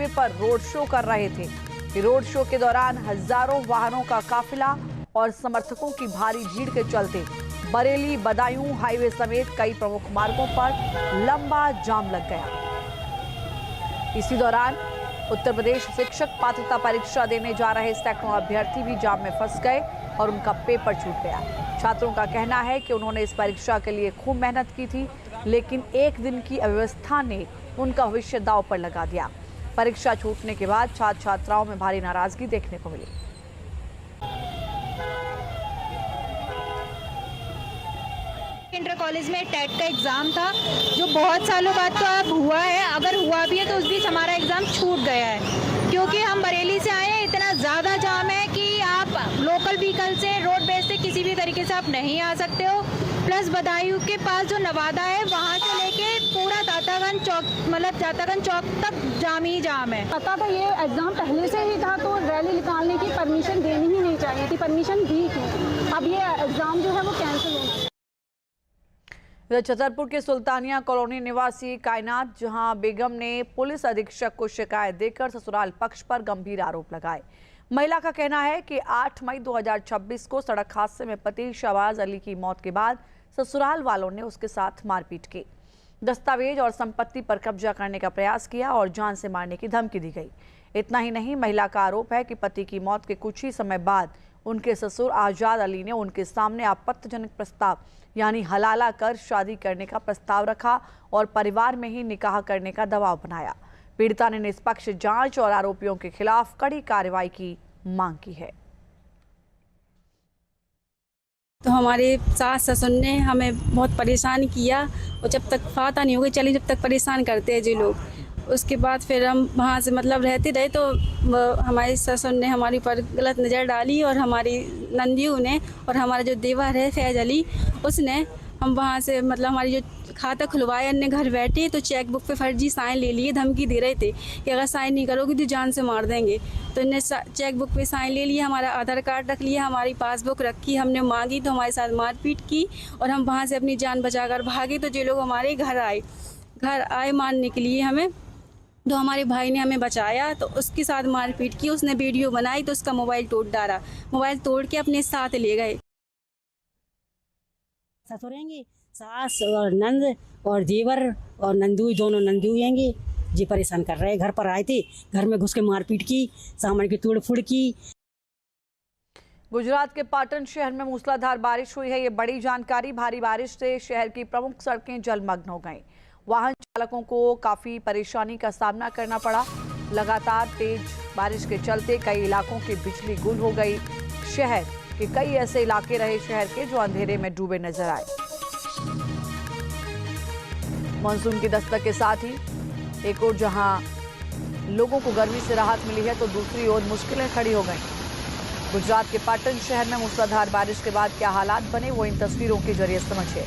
Highway पर road show कर रहे थे। रोड शो के दौरान हजारों वाहनों का काफिला और समर्थकों की भारी भीड़ के चलते बरेली बदायूं हाईवे समेत कई प्रमुख मार्गों पर लंबा जाम लग गया। इसी दौरान उत्तर प्रदेश शिक्षक पात्रता परीक्षा देने जा रहे सैकड़ों अभ्यर्थी भी जाम में फंस गए और उनका पेपर छूट गया। छात्रों का कहना है कि उन्होंने इस परीक्षा के लिए खूब मेहनत की थी, लेकिन एक दिन की अव्यवस्था ने उनका भविष्य दांव पर लगा दिया। परीक्षा छूटने के बाद छात्र छात्राओं में भारी नाराजगी देखने को मिली। इंटर कॉलेज में टेट का एग्ज़ाम था जो बहुत सालों बाद तो अब हुआ है। अगर हुआ भी है तो उस बीच हमारा एग्ज़ाम छूट गया है, क्योंकि हम बरेली से आए हैं। इतना ज़्यादा जाम है कि आप लोकल व्हीकल से, रोड बेस से किसी भी तरीके से आप नहीं आ सकते हो। प्लस बदायूं के पास जो नवादा है वहाँ से लेके पूरा दातागंज चौक, मतलब दातागंज चौक तक जाम ही जाम है। पता था ये एग्ज़ाम पहले से ही था तो रैली निकालने की परमिशन देनी ही नहीं चाहिए थी। परमिशन दी थी, अब ये एग्ज़ाम जो है वो कैंसिल होना। छतरपुर के सुल्तानिया कॉलोनी निवासी कायनात जहां बेगम ने पुलिस अधीक्षक को शिकायत देकर ससुराल पक्ष पर गंभीर आरोप लगाए। महिला का कहना है कि 8 मई 2026 को सड़क हादसे में पति शहबाज अली की मौत के बाद ससुराल वालों ने उसके साथ मारपीट की, दस्तावेज और संपत्ति पर कब्जा करने का प्रयास किया और जान से मारने की धमकी दी गई। इतना ही नहीं, महिला का आरोप है कि पति की मौत के कुछ ही समय बाद उनके ससुर आजाद अली ने उनके सामने आपत्तिजनक प्रस्ताव यानी हलाला कर शादी करने का प्रस्ताव रखा और परिवार में ही निकाह करने का दबाव बनाया। पीड़िता ने निष्पक्ष जांच और आरोपियों के खिलाफ कड़ी कार्रवाई की मांग की है। तो हमारे सास ससुर ने हमें बहुत परेशान किया और जब तक फाता नहीं होगी चलिए जब तक परेशान करते हैं जो लोग। उसके बाद फिर हम वहाँ से मतलब रहते रहे तो हमारे ससुर ने हमारे ऊपर गलत नज़र डाली और हमारी नंदियों ने और हमारा जो देवर है फैज अली उसने हम वहाँ से मतलब हमारी जो खाता खुलवाया अन्य घर बैठे तो चेक बुक पे फर्जी साइन ले लिए, धमकी दे रहे थे कि अगर साइन नहीं करोगे तो जान से मार देंगे। तो इन्हें चेक बुक पे साइन ले लिया, हमारा आधार कार्ड रख लिया, हमारी पासबुक रखी, हमने मांगी तो हमारे साथ मारपीट की और हम वहाँ से अपनी जान बचाकर भागे। तो जो लोग हमारे घर आए मारने के लिए हमें, तो हमारे भाई ने हमें बचाया तो उसके साथ मारपीट की। उसने वीडियो बनाई तो उसका मोबाइल तोड़ डाला, मोबाइल तोड़ के अपने साथ ले गए। ससुरेंगे सास और नंद और देवर और नंदू, दोनों नंदू आएंगे जी परेशान कर रहे हैं। घर पर आए थे, घर में घुस के मारपीट की, सामान की तोड़फोड़ की। गुजरात के पाटन शहर में मूसलाधार बारिश हुई है। ये बड़ी जानकारी। भारी बारिश से शहर की प्रमुख सड़कें जलमग्न हो गईं। वाहन चालकों को काफी परेशानी का सामना करना पड़ा। लगातार तेज बारिश के चलते कई इलाकों की बिजली गुल हो गई। शहर के कई ऐसे इलाके रहे शहर के जो अंधेरे में डूबे नजर आए। मानसून की दस्तक के साथ ही एक ओर जहां लोगों को गर्मी से राहत मिली है तो दूसरी ओर मुश्किलें खड़ी हो गईं। गुजरात के पाटन शहर में मूसलाधार बारिश के बाद क्या हालात बने वो इन तस्वीरों के जरिए समझिए।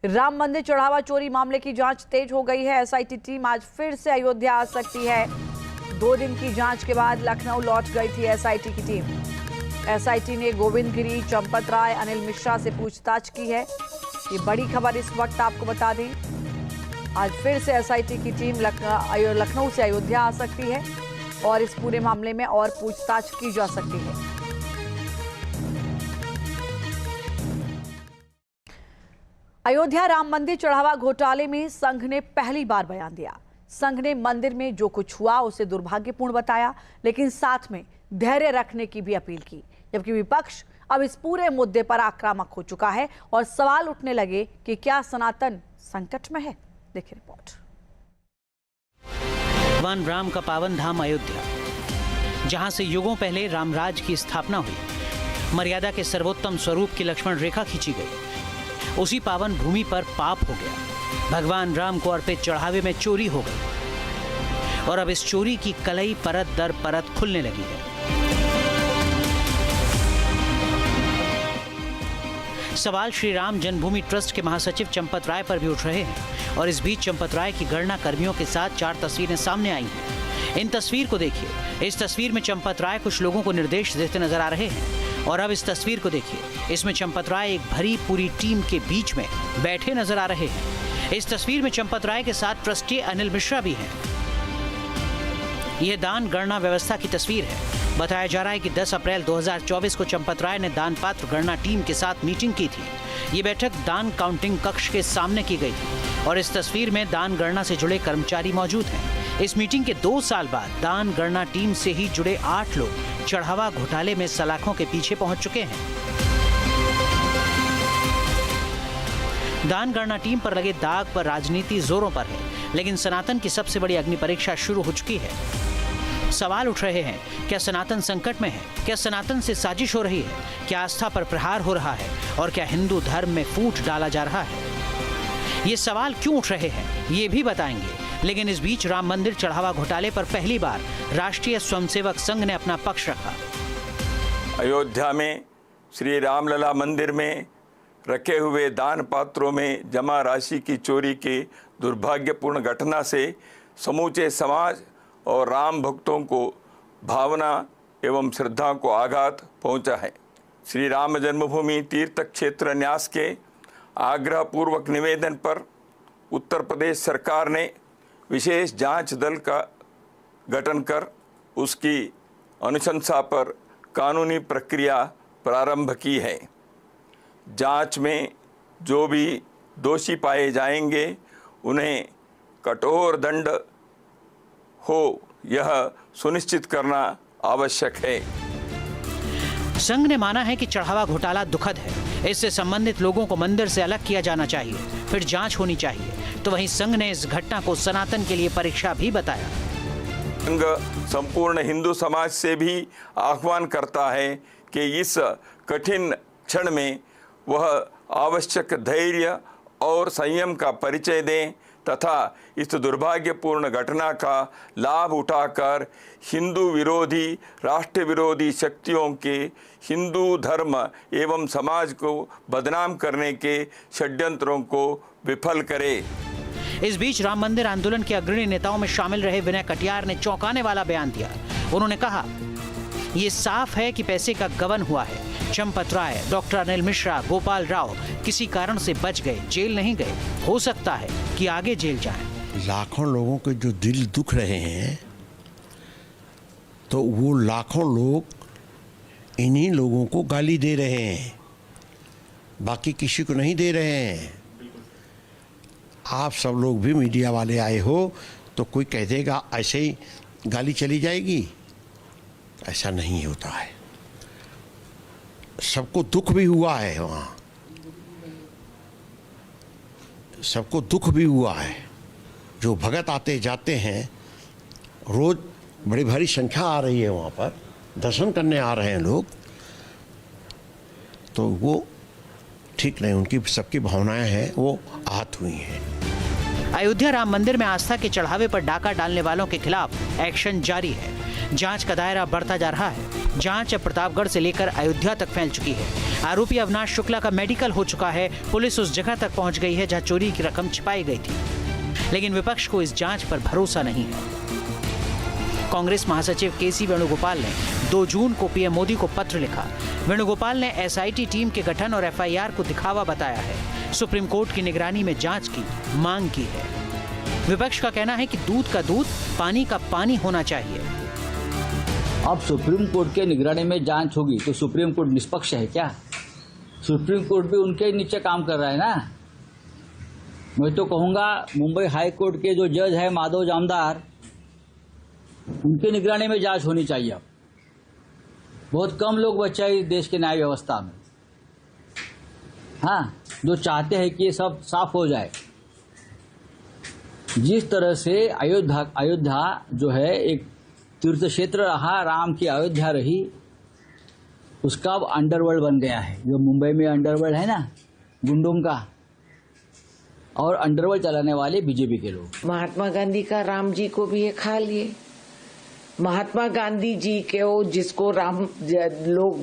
राम मंदिर चढ़ावा चोरी मामले की जांच तेज हो गई है। एसआईटी टीम आज फिर से अयोध्या आ सकती है। 2 दिन की जांच के बाद लखनऊ लौट गई थी एसआईटी की टीम। एसआईटी ने गोविंद गिरी, चंपत राय, अनिल मिश्रा से पूछताछ की है। ये बड़ी खबर इस वक्त आपको बता दें। आज फिर से एसआईटी की टीम लखनऊ से अयोध्या आ सकती है और इस पूरे मामले में और पूछताछ की जा सकती है। अयोध्या राम मंदिर चढ़ावा घोटाले में संघ ने पहली बार बयान दिया। संघ ने मंदिर में जो कुछ हुआ उसे दुर्भाग्यपूर्ण बताया, लेकिन साथ में धैर्य रखने की भी अपील की। जबकि विपक्ष अब इस पूरे मुद्दे पर आक्रामक हो चुका है और सवाल उठने लगे कि क्या सनातन संकट में है। देखिए रिपोर्ट। भगवान राम का पावन धाम अयोध्या, जहां से युगों पहले रामराज की स्थापना हुई, मर्यादा के सर्वोत्तम स्वरूप की लक्ष्मण रेखा खींची गई, उसी पावन भूमि पर पाप हो गया। भगवान राम को अर्पित चढ़ावे में चोरी हो गई और अब इस चोरी की कलई परत दर परत खुलने लगी है। सवाल श्री राम जन्मभूमि ट्रस्ट के महासचिव चंपत राय पर भी उठ रहे हैं और इस बीच चंपत राय की गणना कर्मियों के साथ 4 तस्वीरें सामने आई हैं। इन तस्वीर को देखिए। इस तस्वीर में चंपत राय कुछ लोगों को निर्देश देते नजर आ रहे हैं और अब इस तस्वीर को देखिए। इसमें चंपत राय एक भरी पूरी टीम के बीच में बैठे नजर आ रहे हैं। इस तस्वीर में चंपत राय के साथ ट्रस्टी अनिल मिश्रा भी हैं। यह दान गणना व्यवस्था की तस्वीर है। बताया जा रहा है कि 10 अप्रैल 2024 को चंपत राय ने दान पात्र गणना टीम के साथ मीटिंग की थी। ये बैठक दान काउंटिंग कक्ष के सामने की गई थी और इस तस्वीर में दान गणना से जुड़े कर्मचारी मौजूद हैं। इस मीटिंग के 2 साल बाद दान गणना टीम से ही जुड़े 8 लोग चढ़ावा घोटाले में सलाखों के पीछे पहुंच चुके हैं। दान गणना टीम पर लगे दाग पर राजनीति जोरों पर है, लेकिन सनातन की सबसे बड़ी अग्नि परीक्षा शुरू हो चुकी है। सवाल उठ रहे हैं, क्या सनातन संकट में है? क्या सनातन से साजिश हो रही है? क्या आस्था पर प्रहार हो रहा है? और क्या हिंदू धर्म में फूट डाला जा रहा है? ये सवाल क्यों उठ रहे हैं, ये भी बताएंगे। लेकिन इस बीच राम मंदिर चढ़ावा घोटाले पर पहली बार राष्ट्रीय स्वयंसेवक संघ ने अपना पक्ष रखा। अयोध्या में श्री रामलला मंदिर में रखे हुए दान पात्रों में जमा राशि की चोरी के दुर्भाग्यपूर्ण घटना से समूचे समाज और राम भक्तों को भावना एवं श्रद्धा को आघात पहुंचा है। श्री राम जन्मभूमि तीर्थ क्षेत्र न्यास के आग्रहपूर्वक निवेदन पर उत्तर प्रदेश सरकार ने विशेष जांच दल का गठन कर उसकी अनुशंसा पर कानूनी प्रक्रिया प्रारंभ की है। जांच में जो भी दोषी पाए जाएंगे उन्हें कठोर दंड हो, यह सुनिश्चित करना आवश्यक है। संघ ने माना है कि चढ़ावा घोटाला दुखद है, इससे संबंधित लोगों को मंदिर से अलग किया जाना चाहिए, फिर जांच होनी चाहिए। तो वहीं संघ ने इस घटना को सनातन के लिए परीक्षा भी बताया। संघ संपूर्ण हिंदू समाज से भी आह्वान करता है कि इस कठिन क्षण में वह आवश्यक धैर्य और संयम का परिचय दें तथा इस दुर्भाग्यपूर्ण घटना का लाभ उठाकर हिंदू विरोधी, राष्ट्र विरोधी शक्तियों के हिंदू धर्म एवं समाज को बदनाम करने के षड्यंत्रों को विफल करे। इस बीच राम मंदिर आंदोलन के अग्रणी नेताओं में शामिल रहे विनय कटियार ने चौंकाने वाला बयान दिया। उन्होंने कहा, ये साफ है कि पैसे का गबन हुआ है। चंपत राय, डॉक्टर अनिल मिश्रा, गोपाल राव किसी कारण से बच गए, जेल नहीं गए। हो सकता है कि आगे जेल जाएं। लाखों लोगों के जो दिल दुख रहे हैं, तो वो लाखों लोग इन्हीं लोगों को गाली दे रहे हैं, बाकी किसी को नहीं दे रहे हैं। आप सब लोग भी मीडिया वाले आए हो तो कोई कह देगा ऐसे ही गाली चली जाएगी, ऐसा नहीं होता है। सबको दुख भी हुआ है, वहाँ सबको दुख भी हुआ है। जो भगत आते जाते हैं, रोज बड़ी भारी संख्या आ रही है, वहाँ पर दर्शन करने आ रहे हैं लोग, तो वो ठीक नहीं, उनकी सबकी भावनाएं हैं वो आहत हुई हैं। अयोध्या राम मंदिर में आस्था के चढ़ावे पर डाका डालने वालों के खिलाफ एक्शन जारी है। जांच का दायरा बढ़ता जा रहा है। जांच अब प्रतापगढ़ से लेकर अयोध्या तक फैल चुकी है। आरोपी अविनाश शुक्ला का मेडिकल हो चुका है। पुलिस उस जगह तक पहुंच गई है जहां चोरी की रकम छिपाई गई थी, लेकिन विपक्ष को इस जांच पर भरोसा नहीं है। कांग्रेस महासचिव केसी वेणुगोपाल ने 2 जून को पीएम मोदी को पत्र लिखा। वेणुगोपाल ने एसआईटी टीम के गठन और एफआईआर को दिखावा बताया है। सुप्रीम कोर्ट की निगरानी में जांच की मांग की है। विपक्ष का कहना है कि दूध का दूध, पानी का पानी होना चाहिए। अब सुप्रीम कोर्ट के निगरानी में जांच होगी तो सुप्रीम कोर्ट निष्पक्ष है क्या? सुप्रीम कोर्ट भी उनके नीचे काम कर रहा है ना। मैं तो कहूँगा मुंबई हाई कोर्ट के जो जज है माधव जामदार, उनके निगरानी में जांच होनी चाहिए। अब बहुत कम लोग बचे हैं इस देश के न्याय व्यवस्था में, हाँ, जो चाहते हैं कि ये सब साफ हो जाए। जिस तरह से अयोध्या जो है एक तीर्थ क्षेत्र रहा, राम की अयोध्या रही, उसका अब अंडरवर्ल्ड बन गया है। जो मुंबई में अंडरवर्ल्ड है ना, गुंडों का, और अंडरवर्ल्ड चलाने वाले बीजेपी के लोग। महात्मा गांधी का राम जी को भी ये खा लिए। महात्मा गांधी जी के वो जिसको राम लोग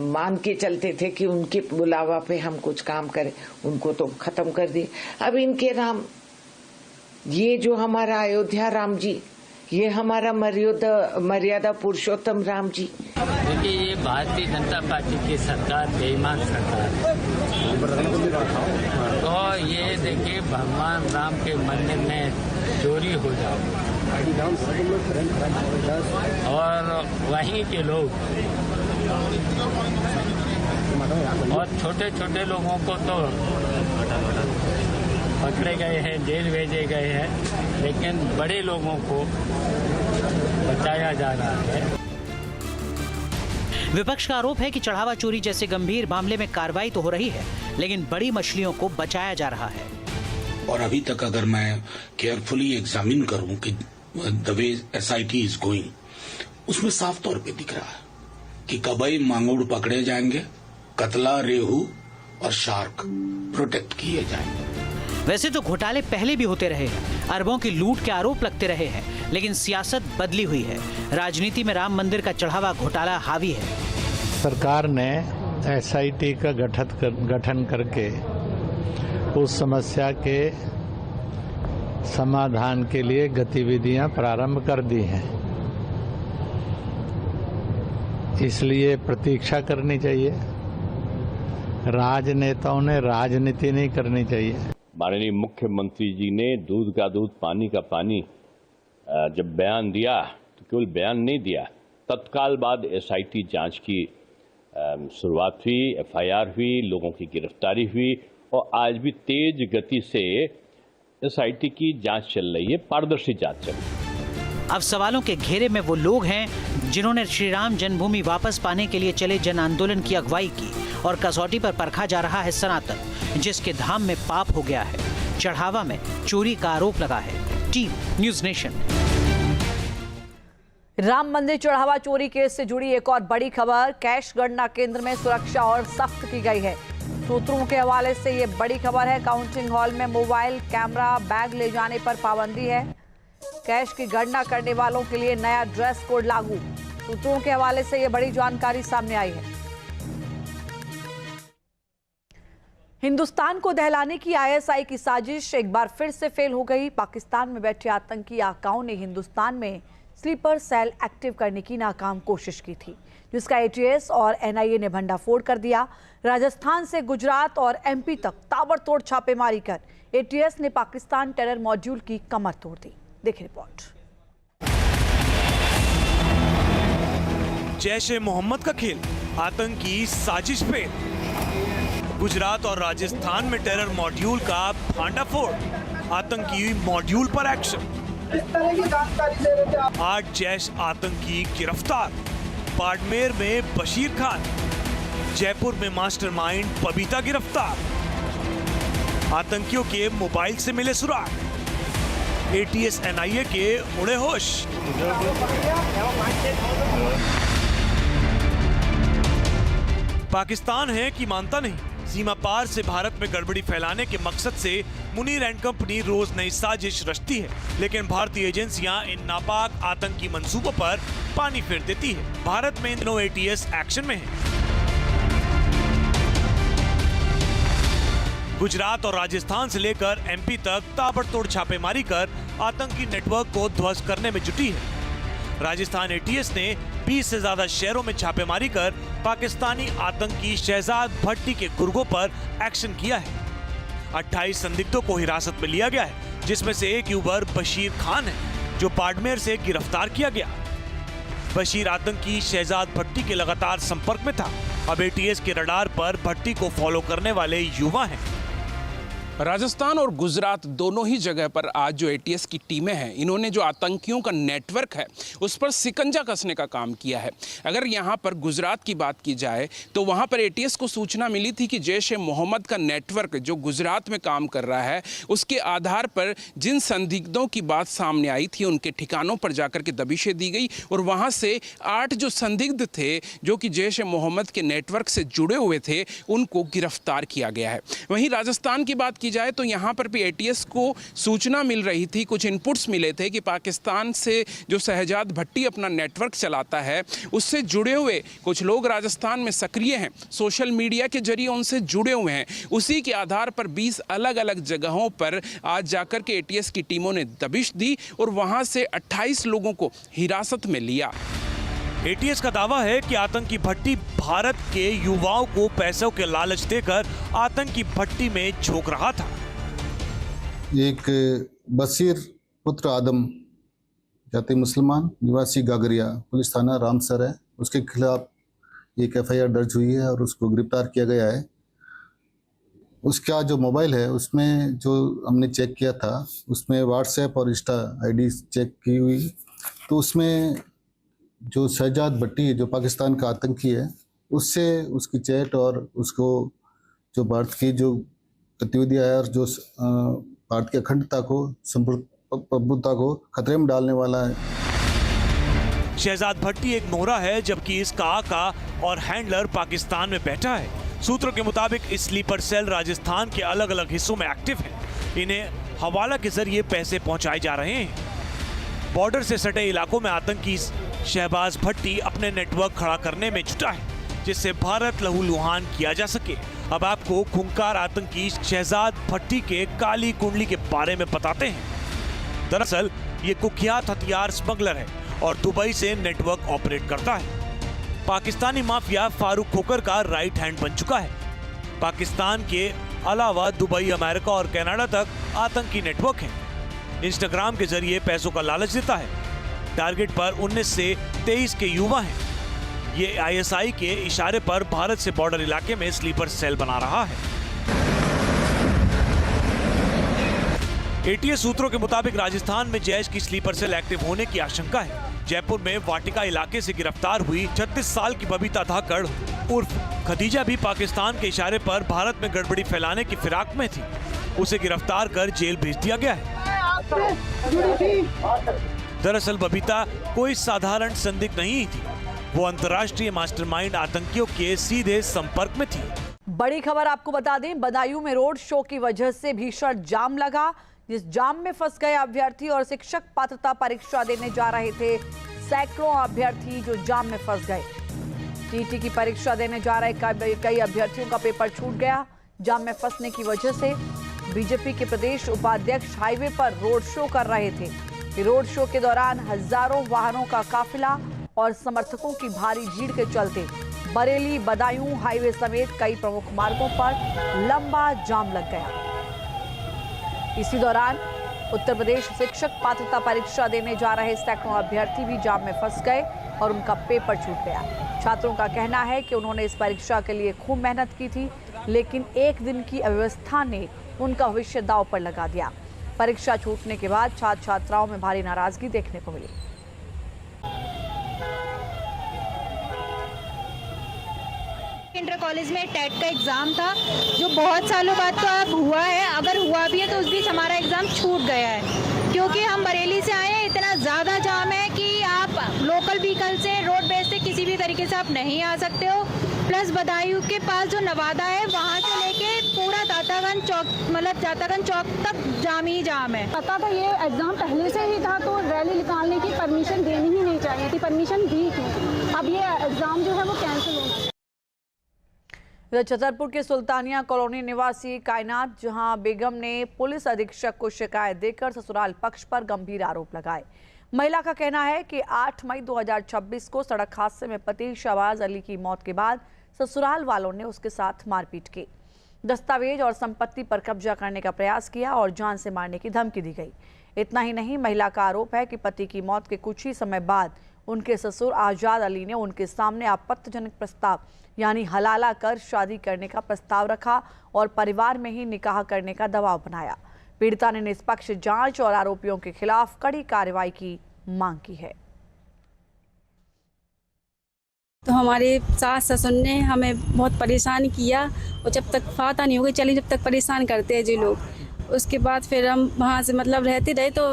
मान के चलते थे कि उनके बुलावा पे हम कुछ काम करें, उनको तो खत्म कर दिए। अब इनके राम, ये जो हमारा अयोध्या राम जी, ये हमारा मर्यादा पुरुषोत्तम राम जी। देखिए, ये भारतीय जनता पार्टी की सरकार बेईमान सरकार है। तो ये देखिए, भगवान राम के मंदिर में चोरी हो जाए, और वहीं के लोग और छोटे छोटे लोगों को तो पकड़े गए हैं, जेल भेजे गए हैं, लेकिन बड़े लोगों को बचाया जा रहा है। विपक्ष का आरोप है कि चढ़ावा चोरी जैसे गंभीर मामले में कार्रवाई तो हो रही है, लेकिन बड़ी मछलियों को बचाया जा रहा है। और अभी तक अगर मैं केयरफुली एग्जामिन करूं कि the way SIT is going, उसमें साफ तौर पे दिख रहा है कि कबई मांगुर पकड़े जाएंगे, कतला, रेहू और शार्क प्रोटेक्ट किए जाएंगे। वैसे तो घोटाले पहले भी होते रहे हैं, अरबों की लूट के आरोप लगते रहे हैं, लेकिन सियासत बदली हुई है। राजनीति में राम मंदिर का चढ़ावा घोटाला हावी है। सरकार ने एसआईटी का गठन करके उस समस्या के समाधान के लिए गतिविधियां प्रारंभ कर दी हैं, इसलिए प्रतीक्षा करनी चाहिए। राजनेताओं ने राजनीति नहीं करनी चाहिए। माननीय मुख्यमंत्री जी ने दूध का दूध पानी का पानी जब बयान दिया तो केवल बयान नहीं दिया, तत्काल बाद एसआईटी जांच की शुरुआत हुई, एफआईआर हुई, लोगों की गिरफ्तारी हुई और आज भी तेज गति से एसआईटी की जांच चल रही है, पारदर्शी जांच चल रही है। अब सवालों के घेरे में वो लोग हैं जिन्होंने श्री राम जन्मभूमि वापस पाने के लिए चले जन आंदोलन की अगुवाई की, और कसौटी पर परखा जा रहा है सनातन, जिसके धाम में पाप हो गया है, चढ़ावा में चोरी का आरोप लगा है। Team news nation. राम मंदिर चढ़ावा चोरी केस से जुड़ी एक और बड़ी खबर। कैश गणना केंद्र में सुरक्षा और सख्त की गई है। सूत्रों के हवाले से ये बड़ी खबर है। काउंटिंग हॉल में मोबाइल, कैमरा, बैग ले जाने पर पाबंदी है। कैश की गणना करने वालों के लिए नया ड्रेस कोड लागू। सूत्रों के हवाले से ये बड़ी जानकारी सामने आई है। हिंदुस्तान को दहलाने की आईएसआई की साजिश एक बार फिर से फेल हो गई। पाकिस्तान में बैठे आतंकी आकाओं ने हिंदुस्तान में स्लीपर सेल एक्टिव करने की नाकाम कोशिश की थी, जिसका एटीएस और एनआईए ने भंडाफोड़ कर दिया। राजस्थान से गुजरात और एमपी तक ताबड़तोड़ छापेमारी कर एटीएस ने पाकिस्तान टेरर मॉड्यूल की कमर तोड़ दी। देखिए रिपोर्ट। जैश-ए मोहम्मद का खेल, आतंकी साजिश पे। गुजरात और राजस्थान में टेरर मॉड्यूल का भांडाफोड़, आतंकी मॉड्यूल पर एक्शन। 8 जैश आतंकी गिरफ्तार। बाड़मेर में बशीर खान, जयपुर में मास्टरमाइंड बबीता गिरफ्तार। आतंकियों के मोबाइल से मिले सुराग, एटीएस एनआईए के उड़े होश। पाकिस्तान है कि मानता नहीं। सीमा पार से भारत में गड़बड़ी फैलाने के मकसद से मुनीर एंड कंपनी रोज नई साजिश रचती है, लेकिन भारतीय एजेंसियां इन नापाक आतंकी मंसूबों पर पानी फेर देती है। भारत में इन दिनों एटीएस एक्शन में है। गुजरात और राजस्थान से लेकर एमपी तक ताबड़तोड़ छापेमारी कर आतंकी नेटवर्क को ध्वस्त करने में जुटी है। राजस्थान एटीएस ने 20 से ज्यादा शहरों में छापेमारी कर पाकिस्तानी आतंकी शहजाद भट्टी के गुर्गों पर एक्शन किया है। 28 संदिग्धों को हिरासत में लिया गया है, जिसमें से एक यूबर बशीर खान है, जो बाड़मेर से गिरफ्तार किया गया। बशीर आतंकी शहजाद भट्टी के लगातार संपर्क में था। अब एटीएस के रडार पर भट्टी को फॉलो करने वाले युवा हैं। राजस्थान और गुजरात दोनों ही जगह पर आज जो एटीएस की टीमें हैं, इन्होंने जो आतंकियों का नेटवर्क है उस पर सिकंजा कसने का काम किया है। अगर यहाँ पर गुजरात की बात की जाए तो वहाँ पर एटीएस को सूचना मिली थी कि जैश-ए मोहम्मद का नेटवर्क जो गुजरात में काम कर रहा है, उसके आधार पर जिन संदिग्धों की बात सामने आई थी उनके ठिकानों पर जाकर के दबिशें दी गई और वहाँ से 8 जो संदिग्ध थे जो कि जैश-ए मोहम्मद के नेटवर्क से जुड़े हुए थे, उनको गिरफ्तार किया गया है। वहीं राजस्थान की बात जाए तो यहां पर भी एटीएस को सूचना मिल रही थी, कुछ इनपुट्स मिले थे कि पाकिस्तान से जो शहजाद भट्टी अपना नेटवर्क चलाता है, उससे जुड़े हुए कुछ लोग राजस्थान में सक्रिय हैं, सोशल मीडिया के जरिए उनसे जुड़े हुए हैं। उसी के आधार पर 20 अलग अलग जगहों पर आज जाकर के एटीएस की टीमों ने दबिश दी और वहां से 28 लोगों को हिरासत में लिया। एटीएस का दावा है कि आतंकी भट्टी भारत के युवाओं को पैसों के लालच देकर आतंकी भट्टी में झोंक रहा था। एक बशीर पुत्र आदम जाति मुसलमान, निवासी गागरिया, पुलिस थाना रामसर है, उसके खिलाफ एक FIR दर्ज हुई है और उसको गिरफ्तार किया गया है। उसका जो मोबाइल है उसमें जो हमने चेक किया था उसमें व्हाट्सएप और इंस्टा ID चेक की हुई, तो उसमें जो शहजाद भट्टी जो पाकिस्तान का आतंकी है उससे उसकी चैट और उसको जो भारत की जो गतिविधियाँ है और जो भारत की अखंडता को प्रभुता को खतरे में डालने वाला है। शहजाद भट्टी एक मोहरा है, जबकि इसका आका और हैंडलर पाकिस्तान में बैठा है। सूत्रों के मुताबिक इस स्लीपर सेल राजस्थान के अलग अलग हिस्सों में एक्टिव है। इन्हें हवाला के जरिए पैसे पहुंचाए जा रहे हैं। बॉर्डर से सटे इलाकों में आतंकी शहबाज भट्टी अपने नेटवर्क खड़ा करने में जुटा है, जिससे भारत लहूलुहान किया जा सके। अब आपको खूंखार आतंकी शहजाद भट्टी के काली कुंडली के बारे में बताते हैं। दरअसल ये कुख्यात हथियार स्मगलर है और दुबई से नेटवर्क ऑपरेट करता है। पाकिस्तानी माफिया फारूक खोकर का राइट हैंड बन चुका है। पाकिस्तान के अलावा दुबई, अमेरिका और कनाडा तक आतंकी नेटवर्क है। इंस्टाग्राम के जरिए पैसों का लालच देता है। टारगेट पर 19 से 23 के युवा हैं। ये ISI के इशारे पर भारत से बॉर्डर इलाके में स्लीपर सेल बना रहा है। ATS सूत्रों के मुताबिक राजस्थान में जैश की स्लीपर सेल एक्टिव होने की आशंका है। जयपुर में वाटिका इलाके से गिरफ्तार हुई 36 साल की बबीता धाकड़ उर्फ खदीजा भी पाकिस्तान के इशारे पर भारत में गड़बड़ी फैलाने की फिराक में थी। उसे गिरफ्तार कर जेल भेज दिया गया है। दरअसल बबीता कोई साधारण संदिग्ध नहीं थी, वो अंतर्राष्ट्रीय मास्टरमाइंड आतंकियों के सीधे संपर्क में थी। बड़ी खबर आपको बता दें, बदायूं में रोड शो की वजह से भीषण जाम लगा, जिस जाम में फंस गए अभ्यर्थी और शिक्षक पात्रता परीक्षा देने जा रहे थे सैकड़ों अभ्यर्थी जो जाम में फंस गए। TT की परीक्षा देने जा रहे कई अभ्यर्थियों का पेपर छूट गया। जाम में फंसने की वजह से बीजेपी के प्रदेश उपाध्यक्ष हाईवे पर रोड शो कर रहे थे। रोड शो के दौरान हजारों वाहनों का काफिला और समर्थकों की भारी भीड़ के चलते बरेली बदायूं हाईवे समेत कई प्रमुख मार्गों पर लंबा जाम लग गया। इसी दौरान उत्तर प्रदेश शिक्षक पात्रता परीक्षा देने जा रहे सैकड़ों अभ्यर्थी भी जाम में फंस गए और उनका पेपर छूट गया। छात्रों का कहना है कि उन्होंने इस परीक्षा के लिए खूब मेहनत की थी, लेकिन एक दिन की अव्यवस्था ने उनका भविष्य दांव पर लगा दिया। परीक्षा छूटने के बाद छात्र छात्राओं में भारी नाराजगी देखने को मिली। इंटर कॉलेज में टेट का एग्ज़ाम था, जो बहुत सालों बाद तो अब हुआ है। अगर हुआ भी है तो उस बीच हमारा एग्ज़ाम छूट गया है, क्योंकि हम बरेली से आए हैं। इतना ज़्यादा जाम है कि आप लोकल व्हीकल से, रोड बेस से किसी भी तरीके से आप नहीं आ सकते हो। प्लस बदायूं के पास जो नवादा है, वहाँ से लेके पूरा दातागंज चौक, मतलब दातागंज चौक तक जाम ही जाम है। पता था ये एग्ज़ाम पहले से ही था, तो रैली निकालने की परमिशन देनी ही नहीं चाहिए थी। परमिशन दी थी, अब ये एग्ज़ाम जो है वो कैंसिल होना। छतरपुर के सुल्तानिया कॉलोनी निवासी कायनात जहां बेगम ने पुलिस अधीक्षक को शिकायत देकर ससुराल पक्ष पर गंभीर आरोप लगाए। महिला का कहना है कि 8 मई 2026 को सड़क हादसे में पति शहबाज अली की मौत के बाद ससुराल वालों ने उसके साथ मारपीट की, दस्तावेज और संपत्ति पर कब्जा करने का प्रयास किया और जान से मारने की धमकी दी गई। इतना ही नहीं, महिला का आरोप है कि पति की मौत के कुछ ही समय बाद उनके ससुर आजाद अली ने उनके सामने आपत्तिजनक प्रस्ताव यानी हलाला कर शादी करने का प्रस्ताव रखा और परिवार में ही निकाह करने का दबाव बनाया। पीड़िता ने निष्पक्ष जांच और आरोपियों के खिलाफ कड़ी कार्रवाई की मांग की है। तो हमारे सास ससुर ने हमें बहुत परेशान किया और जब तक फाता नहीं होगी चलिए जब तक परेशान करते हैं जो लोग। उसके बाद फिर हम वहाँ से मतलब रहते रहे, तो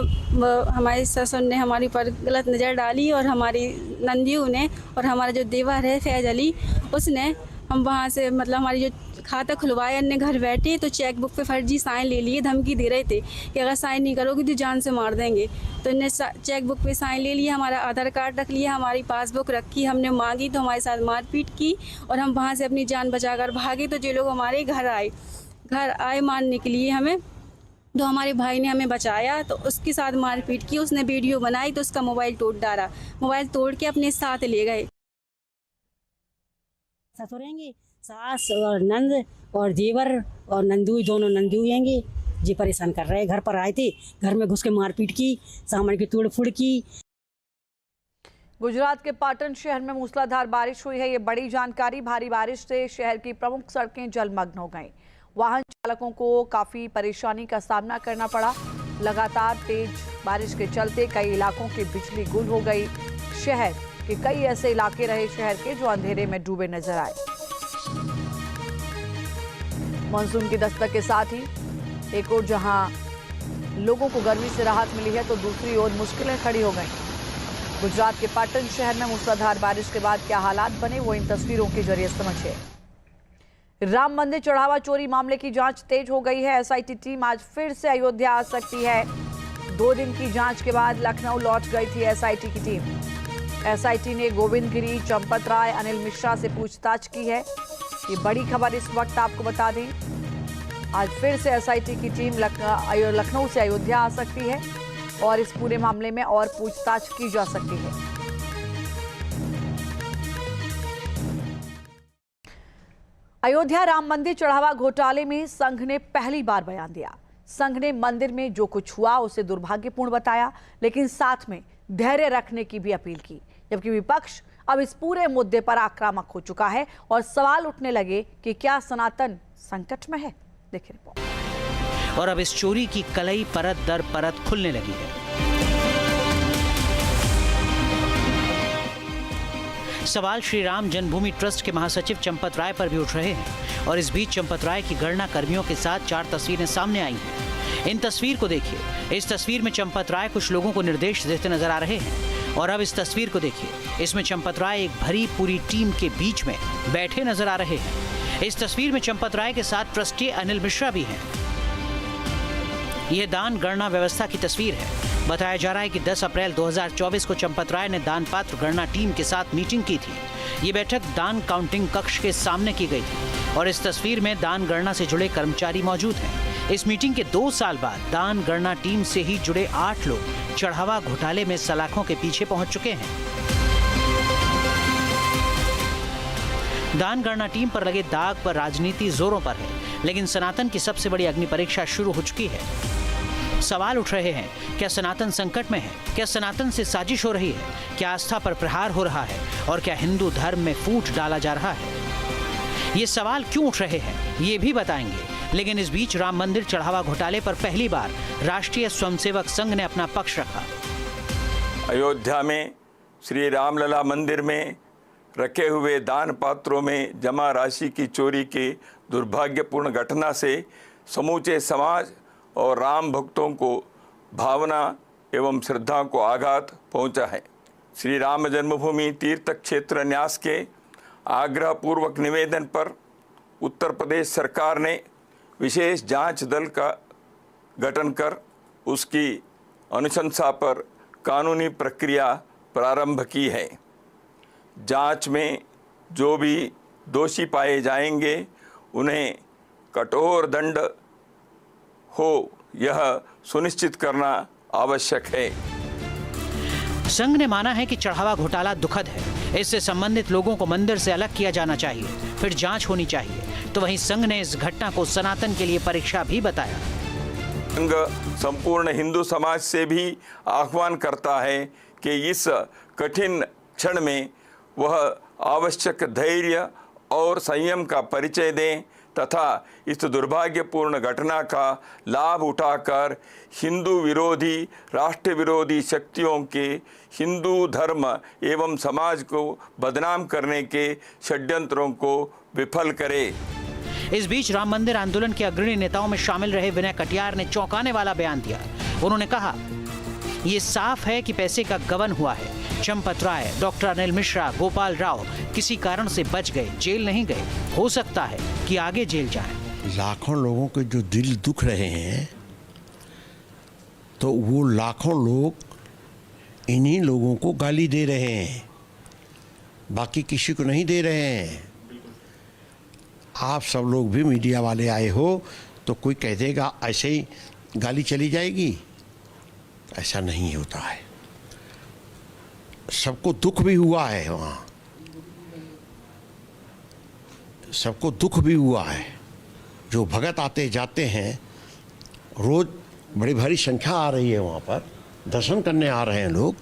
हमारे ससुर ने हमारे ऊपर गलत नज़र डाली और हमारी नंदियों ने और हमारा जो देवर है फैज अली, उसने हम वहाँ से मतलब हमारी जो खाता खुलवाया, अन्य घर बैठे तो चेक बुक पे फर्जी साइन ले लिए, धमकी दे रहे थे कि अगर साइन नहीं करोगे तो जान से मार देंगे। तो इन्हें चेक बुक पे साइन ले लिया, हमारा आधार कार्ड रख लिया, हमारी पासबुक रखी, हमने मांगी तो हमारे साथ मारपीट की और हम वहाँ से अपनी जान बचाकर भागे। तो जो लोग हमारे घर आए मारने के लिए हमें, तो हमारे भाई ने हमें बचाया, तो उसके साथ मारपीट की, उसने वीडियो बनाई तो उसका मोबाइल तोड़ डाला, मोबाइल तोड़ के अपने साथ ले गए। ससुरेंगे सास और नंद और देवर और नंदू, दोनों नंदू आएंगे जी परेशान कर रहे हैं। घर पर आए थे, घर में घुस के मारपीट की, सामान की तोड़ फोड़ की। गुजरात के पाटन शहर में मूसलाधार बारिश हुई है। ये बड़ी जानकारी। भारी बारिश से शहर की प्रमुख सड़कें जलमग्न हो गईं। वाहन चालकों को काफी परेशानी का सामना करना पड़ा। लगातार तेज बारिश के चलते कई इलाकों की बिजली गुल हो गई। शहर के कई ऐसे इलाके रहे शहर के जो अंधेरे में डूबे नजर आए। मानसून की दस्तक के साथ ही एक ओर जहां लोगों को गर्मी से राहत मिली है तो दूसरी ओर मुश्किलें खड़ी हो गईं। गुजरात के पाटन शहर में मूसलाधार बारिश के बाद क्या हालात बने वो इन तस्वीरों के जरिए समझिए। राम मंदिर चढ़ावा चोरी मामले की जांच तेज हो गई है। एसआईटी टीम आज फिर से अयोध्या आ सकती है। 2 दिन की जांच के बाद लखनऊ लौट गई थी एसआईटी की टीम। एसआईटी ने गोविंद गिरी, चंपत राय, अनिल मिश्रा से पूछताछ की है। ये बड़ी खबर इस वक्त आपको बता दें। आज फिर से एसआईटी की टीम लखनऊ से अयोध्या आ सकती है और इस पूरे मामले में और पूछताछ की जा सकती है। अयोध्या राम मंदिर चढ़ावा घोटाले में संघ ने पहली बार बयान दिया। संघ ने मंदिर में जो कुछ हुआ उसे दुर्भाग्यपूर्ण बताया, लेकिन साथ में धैर्य रखने की भी अपील की। जबकि विपक्ष अब इस पूरे मुद्दे पर आक्रामक हो चुका है और सवाल उठने लगे कि क्या सनातन संकट में है। देखिए रिपोर्ट। और अब इस चोरी की कलई परत दर परत खुलने लगी है। सवाल श्री राम जन्मभूमि ट्रस्ट के महासचिव चंपत राय पर भी उठ रहे हैं और इस बीच चंपत राय की गणना कर्मियों के साथ 4 तस्वीरें सामने आई हैं। इन तस्वीर को देखिए। इस तस्वीर में चंपत राय कुछ लोगों को निर्देश देते नजर आ रहे हैं और अब इस तस्वीर को देखिए। इसमें चंपत राय एक भरी पूरी टीम के बीच में बैठे नजर आ रहे हैं। इस तस्वीर में चंपत राय के साथ ट्रस्टी अनिल मिश्रा भी हैं। यह दान गणना व्यवस्था की तस्वीर है। बताया जा रहा है कि 10 अप्रैल 2024 को चंपत राय ने दान पात्र गणना टीम के साथ मीटिंग की थी। ये बैठक दान काउंटिंग कक्ष के सामने की गई थी और इस तस्वीर में दान गणना से जुड़े कर्मचारी मौजूद हैं। इस मीटिंग के 2 साल बाद दान गणना टीम से ही जुड़े 8 लोग चढ़ावा घोटाले में सलाखों के पीछे पहुंच चुके हैं। दान गणना टीम पर लगे दाग पर राजनीति जोरों पर है, लेकिन सनातन की सबसे बड़ी अग्नि परीक्षा शुरू हो चुकी है। सवाल उठ रहे हैं, क्या सनातन संकट में है? क्या सनातन से साजिश हो रही है? क्या आस्था पर प्रहार हो रहा है? और क्या हिंदू धर्म में फूट डाला जा रहा है? ये सवाल क्यों उठ रहे हैं ये भी बताएंगे। लेकिन इस बीच राम मंदिर चढ़ावा घोटाले पर पहली बार राष्ट्रीय स्वयंसेवक संघ ने अपना पक्ष रखा। अयोध्या में श्री रामलला मंदिर में रखे हुए दान पात्रों में जमा राशि की चोरी के दुर्भाग्यपूर्ण घटना से समूचे समाज और राम भक्तों को भावना एवं श्रद्धा को आघात पहुंचा है। श्री राम जन्मभूमि तीर्थ क्षेत्र न्यास के आग्रहपूर्वक निवेदन पर उत्तर प्रदेश सरकार ने विशेष जांच दल का गठन कर उसकी अनुशंसा पर कानूनी प्रक्रिया प्रारंभ की है। जांच में जो भी दोषी पाए जाएंगे उन्हें कठोर दंड हो यह सुनिश्चित करना आवश्यक है। संघ ने माना है कि चढ़ावा घोटाला दुखद है। इससे संबंधित लोगों को मंदिर से अलग किया जाना चाहिए, फिर जांच होनी चाहिए। तो वहीं संघ ने इस घटना को सनातन के लिए परीक्षा भी बताया। संघ संपूर्ण हिंदू समाज से भी आह्वान करता है कि इस कठिन क्षण में वह आवश्यक धैर्य और संयम का परिचय दें तथा इस दुर्भाग्यपूर्ण घटना का लाभ उठाकर हिंदू विरोधी, राष्ट्र विरोधी शक्तियों के हिंदू धर्म एवं समाज को बदनाम करने के षड्यंत्रों को विफल करे। इस बीच राम मंदिर आंदोलन के अग्रणी नेताओं में शामिल रहे विनय कटियार ने चौंकाने वाला बयान दिया। उन्होंने कहा, ये साफ है कि पैसे का गबन हुआ है। चंपत राय, डॉक्टर अनिल मिश्रा, गोपाल राव किसी कारण से बच गए, जेल नहीं गए। हो सकता है कि आगे जेल जाएं। लाखों लोगों के जो दिल दुख रहे हैं, तो वो लाखों लोग इन्हीं लोगों को गाली दे रहे हैं, बाकी किसी को नहीं दे रहे हैं। आप सब लोग भी मीडिया वाले आए हो तो कोई कह देगा ऐसे ही गाली चली जाएगी, ऐसा नहीं होता है। सबको दुख भी हुआ है, वहाँ सबको दुख भी हुआ है। जो भगत आते जाते हैं, रोज बड़ी भारी संख्या आ रही है, वहाँ पर दर्शन करने आ रहे हैं लोग।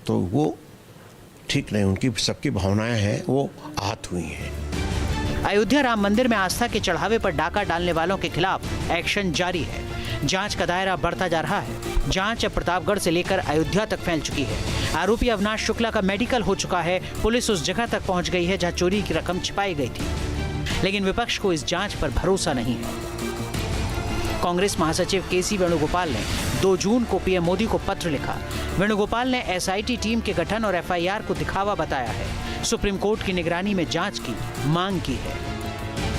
तो वो ठीक नहीं, उनकी सबकी भावनाएं हैं वो आहत हुई हैं। अयोध्या राम मंदिर में आस्था के चढ़ावे पर डाका डालने वालों के खिलाफ एक्शन जारी है। जांच का दायरा बढ़ता जा रहा है। जांच अब प्रतापगढ़ से लेकर अयोध्या तक फैल चुकी है। आरोपी अविनाश शुक्ला का मेडिकल हो चुका है। पुलिस उस जगह तक पहुंच गई है जहां चोरी की रकम छिपाई गई थी, लेकिन विपक्ष को इस जांच पर भरोसा नहीं है। कांग्रेस महासचिव केसी वेणुगोपाल ने 2 जून को पीएम मोदी को पत्र लिखा। वेणुगोपाल ने एसआईटी टीम के गठन और एफआईआर को दिखावा बताया है। सुप्रीम कोर्ट की निगरानी में जांच की मांग की है।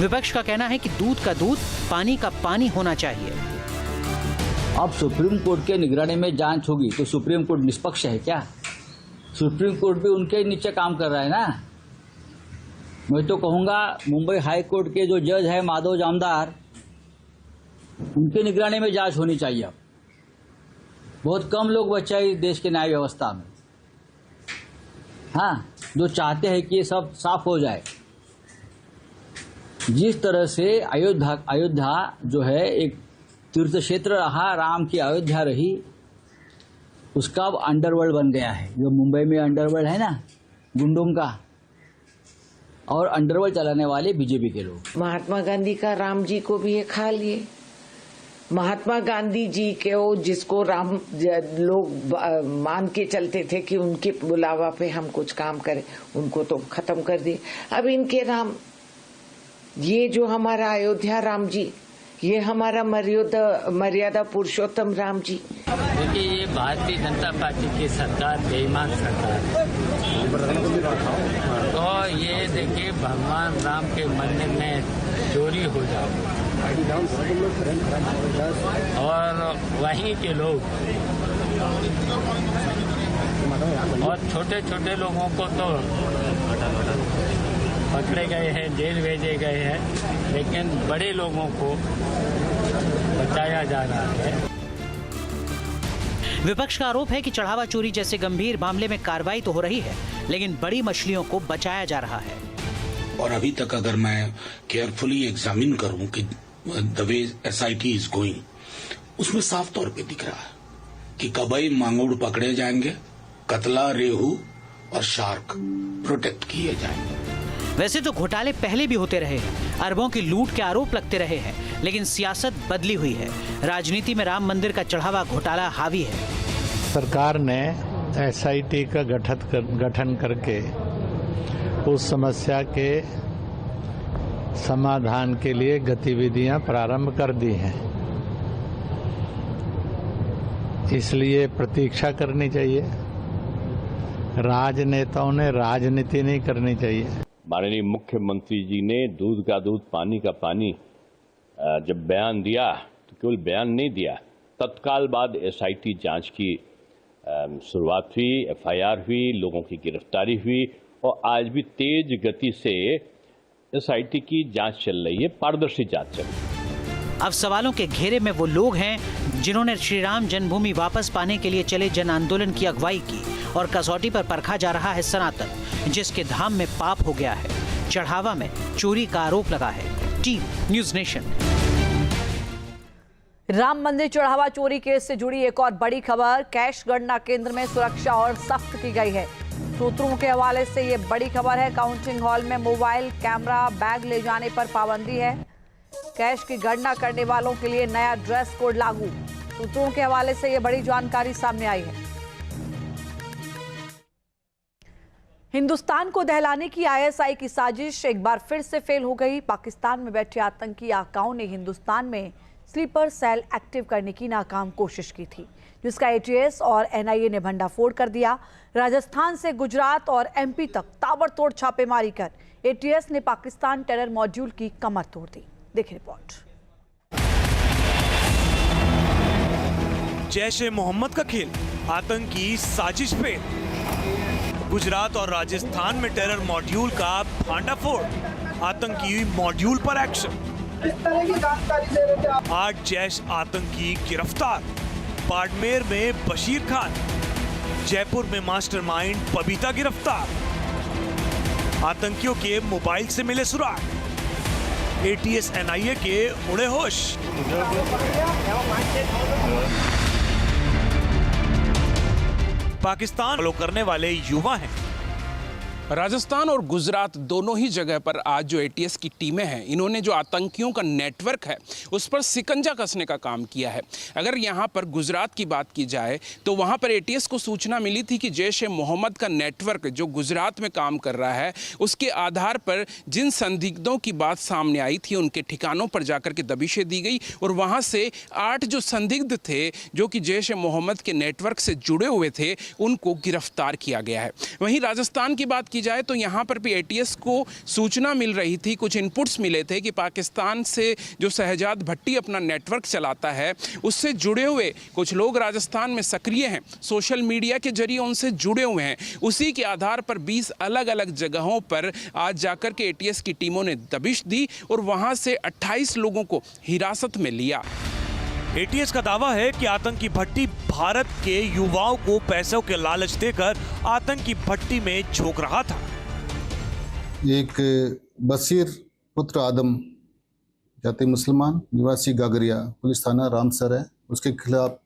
विपक्ष का कहना है कि दूध का दूध, पानी का पानी होना चाहिए। अब सुप्रीम कोर्ट के निगरानी में जांच होगी तो सुप्रीम कोर्ट निष्पक्ष है क्या? सुप्रीम कोर्ट भी उनके नीचे काम कर रहा है ना। मैं तो कहूँगा मुंबई हाई कोर्ट के जो जज है माधव जामदार, उनके निगरानी में जांच होनी चाहिए। अब बहुत कम लोग बचा है देश के न्याय व्यवस्था में, हाँ, जो चाहते हैं कि ये सब साफ हो जाए। जिस तरह से अयोध्या जो है एक तीर्थ क्षेत्र रहा, राम की अयोध्या रही, उसका अब अंडरवर्ल्ड बन गया है। जो मुंबई में अंडरवर्ल्ड है ना, गुंडों का, और अंडरवर्ल्ड चलाने वाले बीजेपी के लोग। महात्मा गांधी का राम जी को भी ये खा लिए। महात्मा गांधी जी के वो जिसको राम लोग मान के चलते थे कि उनके बुलावा पे हम कुछ काम करें, उनको तो खत्म कर दिए। अब इनके राम, ये जो हमारा अयोध्या राम जी, ये हमारा मर्यादा पुरुषोत्तम राम जी। देखिए, ये भारतीय जनता पार्टी की सरकार बेईमान सरकार है। तो ये देखिए, भगवान राम के मंदिर में चोरी हो जाए और वहीं के लोग और छोटे छोटे लोगों को तो पकड़े गए हैं, जेल भेजे गए हैं, लेकिन बड़े लोगों को बचाया जा रहा है। विपक्ष का आरोप है कि चढ़ावा चोरी जैसे गंभीर मामले में कार्रवाई तो हो रही है, लेकिन बड़ी मछलियों को बचाया जा रहा है। और अभी तक अगर मैं केयरफुली एग्जामिन करूं कि the way SIT is going, उसमें साफ तौर पे दिख रहा है कि कबई मांगुर पकड़े जाएंगे, कतला, रेहू और शार्क प्रोटेक्ट किए जाएंगे। वैसे तो घोटाले पहले भी होते रहे हैं, अरबों की लूट के आरोप लगते रहे हैं, लेकिन सियासत बदली हुई है। राजनीति में राम मंदिर का चढ़ावा घोटाला हावी है। सरकार ने एसआईटी का गठन करके उस समस्या के समाधान के लिए गतिविधियां प्रारंभ कर दी हैं। इसलिए प्रतीक्षा करनी चाहिए। राजनेताओं ने राजनीति नहीं करनी चाहिए। माननीय मुख्यमंत्री जी ने दूध का दूध, पानी का पानी जब बयान दिया तो केवल बयान नहीं दिया, तत्काल बाद एसआईटी जांच की शुरुआत हुई, एफआईआर हुई, लोगों की गिरफ्तारी हुई और आज भी तेज गति से एसआईटी की जांच चल रही है, पारदर्शी जांच चल रही है। अब सवालों के घेरे में वो लोग हैं जिन्होंने श्री राम जन्मभूमि वापस पाने के लिए चले जन आंदोलन की अगुवाई की, और कसौटी पर परखा जा रहा है सनातन, जिसके धाम में पाप हो गया है। चढ़ावा में चोरी का आरोप लगा है। Team news nation. राम मंदिर चढ़ावा चोरी केस से जुड़ी एक और बड़ी खबर। कैश गणना केंद्र में सुरक्षा और सख्त की गई है। सूत्रों के हवाले से ये बड़ी खबर है। काउंटिंग हॉल में मोबाइल, कैमरा, बैग ले जाने पर पाबंदी है। कैश की गणना करने वालों के लिए नया ड्रेस कोड लागू। सूत्रों के हवाले से ये बड़ी जानकारी सामने आई है। हिंदुस्तान को दहलाने की आईएसआई की साजिश एक बार फिर से फेल हो गई। पाकिस्तान में बैठे आतंकी आकाओं ने हिंदुस्तान में स्लीपर सेल एक्टिव करने की नाकाम कोशिश की थी, जिसका एटीएस और एनआईए ने भंडाफोड़ कर दिया। राजस्थान से गुजरात और एमपी तक ताबड़तोड़ छापेमारी कर एटीएस ने पाकिस्तान टेरर मॉड्यूल की कमर तोड़ दी। देखिए रिपोर्ट। जैश ए मोहम्मद का खेल, आतंकी साजिश पे। गुजरात और राजस्थान में टेरर मॉड्यूल का भांडाफोड़, आतंकी मॉड्यूल पर एक्शन। 8 जैश आतंकी गिरफ्तार। बाड़मेर में बशीर खान, जयपुर में मास्टरमाइंड बबीता गिरफ्तार। आतंकियों के मोबाइल से मिले सुराग। एटीएस एनआईए के उड़े होश। पाकिस्तान फॉलो करने वाले युवा हैं। राजस्थान और गुजरात दोनों ही जगह पर आज जो एटीएस की टीमें हैं, इन्होंने जो आतंकियों का नेटवर्क है उस पर सिकंजा कसने का काम किया है। अगर यहाँ पर गुजरात की बात की जाए तो वहाँ पर एटीएस को सूचना मिली थी कि जैश-ए-मोहम्मद का नेटवर्क जो गुजरात में काम कर रहा है, उसके आधार पर जिन संदिग्धों की बात सामने आई थी उनके ठिकानों पर जाकर के दबिशें दी गई और वहाँ से 8 जो संदिग्ध थे जो कि जैश-ए-मोहम्मद के नेटवर्क से जुड़े हुए थे, उनको गिरफ्तार किया गया है। वहीं राजस्थान की बात की जाए तो यहाँ पर भी एटीएस को सूचना मिल रही थी, कुछ इनपुट्स मिले थे कि पाकिस्तान से जो शहजाद भट्टी अपना नेटवर्क चलाता है उससे जुड़े हुए कुछ लोग राजस्थान में सक्रिय हैं, सोशल मीडिया के जरिए उनसे जुड़े हुए हैं। उसी के आधार पर 20 अलग अलग जगहों पर आज जाकर के एटीएस की टीमों ने दबिश दी और वहाँ से 28 लोगों को हिरासत में लिया। एटीएस का दावा है कि आतंकी भट्टी भारत के युवाओं को पैसों के लालच देकर आतंकी भट्टी में झोंक रहा था। एक बशीर पुत्र आदम जाति मुसलमान निवासी गागरिया पुलिस थाना रामसर है, उसके खिलाफ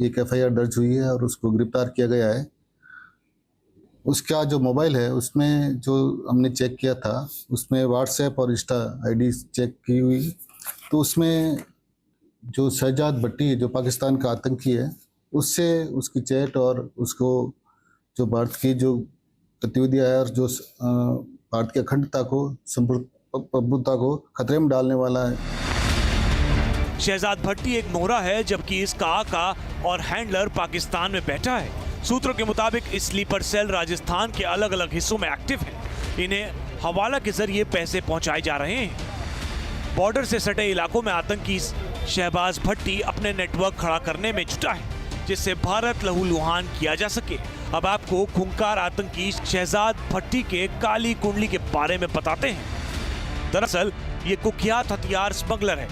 एक एफआईआर दर्ज हुई है और उसको गिरफ्तार किया गया है। उसका जो मोबाइल है उसमें जो हमने चेक किया था उसमें व्हाट्सएप और इंस्टा आईडी चेक की हुई, तो उसमें जो शहजाद भट्टी जो पाकिस्तान का आतंकी है उससे उसकी चैट और उसको जो भारत की जो गतिविधियाँ है और जो भारत की अखंडता को संप्रभुता को खतरे में डालने वाला है। शहजाद भट्टी एक मोहरा है जबकि इसका आका और हैंडलर पाकिस्तान में बैठा है। सूत्रों के मुताबिक इस स्लीपर सेल राजस्थान के अलग अलग हिस्सों में एक्टिव है। इन्हें हवाला के जरिए पैसे पहुंचाए जा रहे हैं। बॉर्डर से सटे इलाकों में आतंकी शहबाज भट्टी अपने नेटवर्क खड़ा करने में जुटा है जिससे भारत लहूलुहान किया जा सके। अब आपको खूंखार आतंकी शहजाद भट्टी के काली कुंडली के बारे में बताते हैं। दरअसल ये कुख्यात हथियार स्मगलर है